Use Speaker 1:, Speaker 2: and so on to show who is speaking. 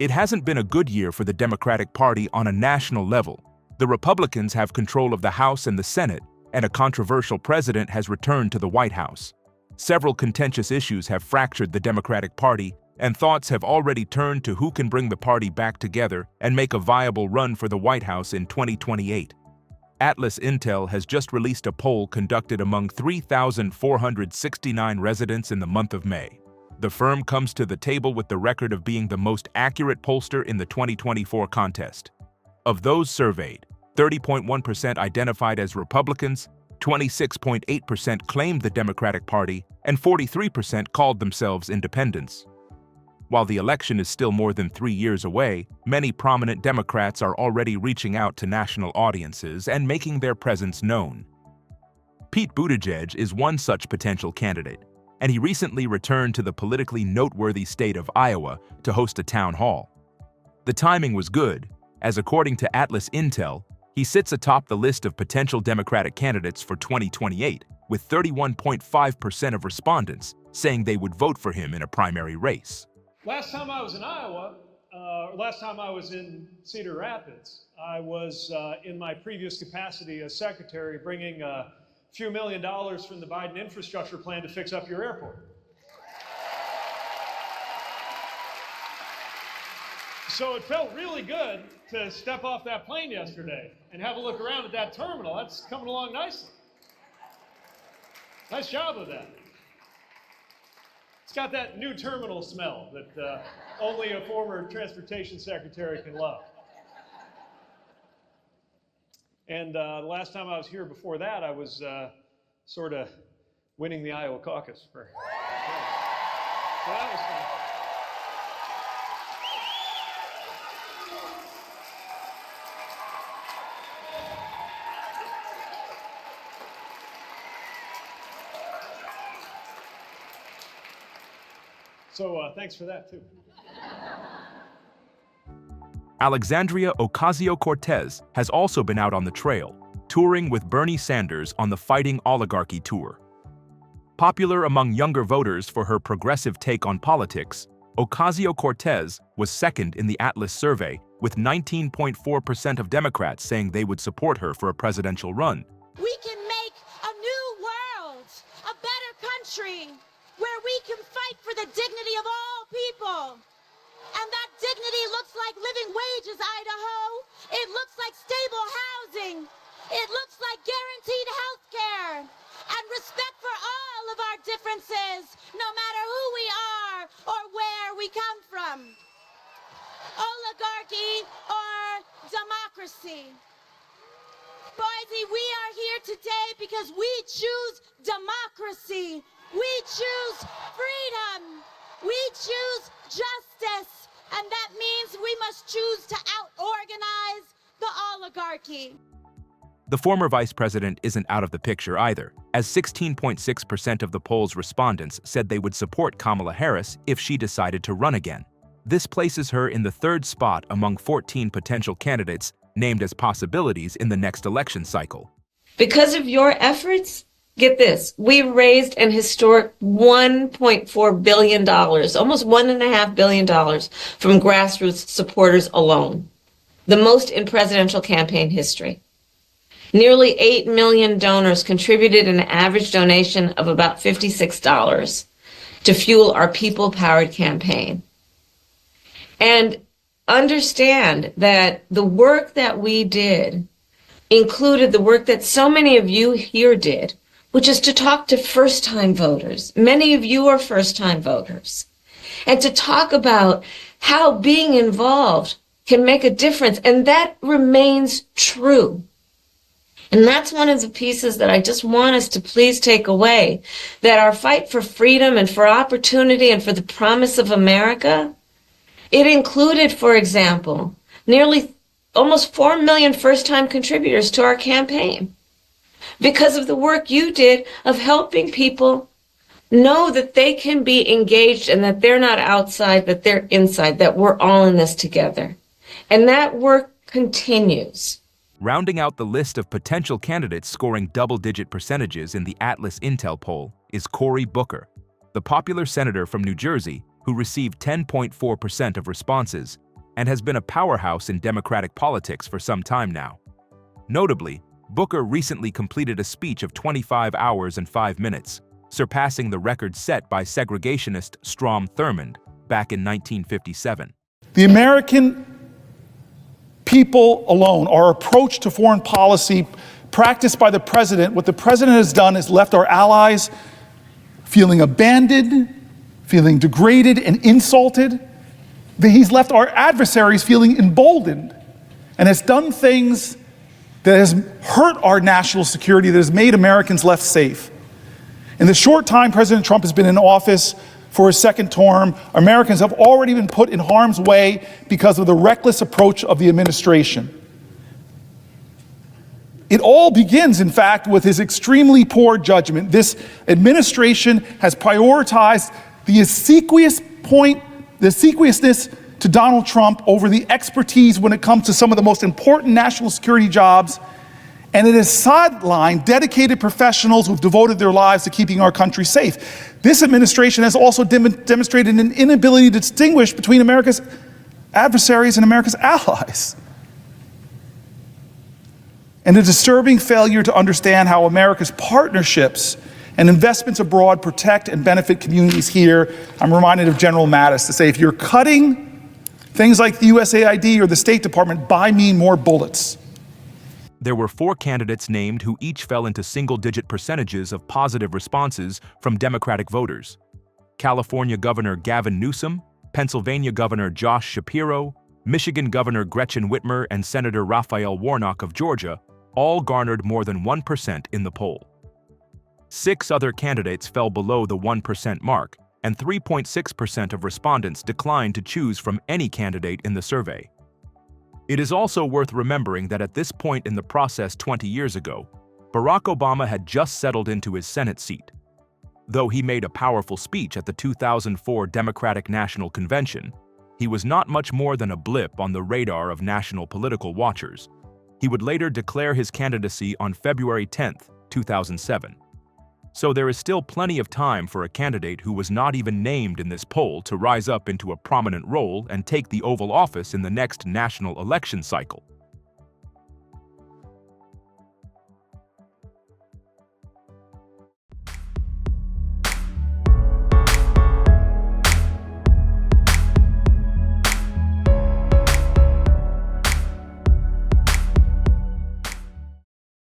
Speaker 1: It hasn't been a good year for the Democratic Party on a national level. The Republicans have control of the House and the Senate, and a controversial president has returned to the White House. Several contentious issues have fractured the Democratic Party, and thoughts have already turned to who can bring the party back together and make a viable run for the White House in 2028. Atlas Intel has just released a poll conducted among 3,469 residents in the month of May. The firm comes to the table with the record of being the most accurate pollster in the 2024 contest. Of those surveyed, 30.1% identified as Republicans, 26.8% claimed the Democratic Party, and 43% called themselves independents. While the election is still more than 3 years away, many prominent Democrats are already reaching out to national audiences and making their presence known. Pete Buttigieg is one such potential candidate, and he recently returned to the politically noteworthy state of Iowa to host a town hall. The timing was good, as according to Atlas Intel, he sits atop the list of potential Democratic candidates for 2028, with 31.5% of respondents saying they would vote for him in a primary race.
Speaker 2: Last time I was in Iowa, last time I was in Cedar Rapids, I was in my previous capacity as secretary bringing a few $1 million from the Biden infrastructure plan to fix up your airport. So it felt really good to step off that plane yesterday and have a look around at that terminal. That's coming along nicely. Nice job of that. It's got that new terminal smell that only a former transportation secretary can love. And the last time I was here before that, I was sort of winning the Iowa caucus. So that was fun. So thanks for that, too.
Speaker 1: Alexandria Ocasio-Cortez has also been out on the trail, touring with Bernie Sanders on the Fighting Oligarchy tour. Popular among younger voters for her progressive take on politics, Ocasio-Cortez was second in the Atlas survey, with 19.4% of Democrats saying they would support her for a presidential run.
Speaker 3: We can make a new world, a better country, where we can fight for the dignity of all people. And that dignity looks like living wages, Idaho. It looks like stable housing. It looks like guaranteed health care and respect for all of our differences, no matter who we are or where we come from. Oligarchy or democracy. Boise, we are here today because we choose democracy. We choose freedom. We choose justice. And that means we must choose to out-organize the oligarchy.
Speaker 1: The former vice president isn't out of the picture either, as 16.6% of the poll's respondents said they would support Kamala Harris if she decided to run again. This places her in the third spot among 14 potential candidates named as possibilities in the next election cycle.
Speaker 4: Because of your efforts, get this, we raised an historic $1.4 billion, almost $1.5 billion from grassroots supporters alone, the most in presidential campaign history. Nearly 8 million donors contributed an average donation of about $56 to fuel our people-powered campaign. And understand that the work that we did included the work that so many of you here did, which is to talk to first-time voters. Many of you are first-time voters. And to talk about how being involved can make a difference. And that remains true. And that's one of the pieces that I just want us to please take away, that our fight for freedom and for opportunity and for the promise of America, it included, for example, nearly almost 4 million first-time contributors to our campaign because of the work you did of helping people know that they can be engaged and that they're not outside, that they're inside, that we're all in this together. And that work continues.
Speaker 1: Rounding out the list of potential candidates scoring double-digit percentages in the Atlas Intel poll is Cory Booker, the popular senator from New Jersey who received 10.4% of responses and has been a powerhouse in Democratic politics for some time now. Notably, Booker recently completed a speech of 25 hours and 5 minutes, surpassing the record set by segregationist Strom Thurmond back in 1957.
Speaker 5: The American people alone, our approach to foreign policy practiced by the president, what the president has done is left our allies feeling abandoned, feeling degraded and insulted. He's left our adversaries feeling emboldened and has done things that has hurt our national security, that has made Americans less safe. In the short time President Trump has been in office for his second term, Americans have already been put in harm's way because of the reckless approach of the administration. It all begins, in fact, with his extremely poor judgment. This administration has prioritized the obsequiousness to Donald Trump over the expertise when it comes to some of the most important national security jobs, and it has sidelined dedicated professionals who've devoted their lives to keeping our country safe. This administration has also demonstrated an inability to distinguish between America's adversaries and America's allies, and a disturbing failure to understand how America's partnerships and investments abroad protect and benefit communities here. I'm reminded of General Mattis to say, if you're cutting things like the USAID or the State Department, buy me more bullets.
Speaker 1: There were 4 candidates named who each fell into single-digit percentages of positive responses from Democratic voters. California Governor Gavin Newsom, Pennsylvania Governor Josh Shapiro, Michigan Governor Gretchen Whitmer, and Senator Raphael Warnock of Georgia all garnered more than 1% in the poll. 6 other candidates fell below the 1% mark, and 3.6% of respondents declined to choose from any candidate in the survey. It is also worth remembering that at this point in the process 20 years ago, Barack Obama had just settled into his Senate seat. Though he made a powerful speech at the 2004 Democratic National Convention, he was not much more than a blip on the radar of national political watchers. He would later declare his candidacy on February 10, 2007. So there is still plenty of time for a candidate who was not even named in this poll to rise up into a prominent role and take the Oval Office in the next national election cycle.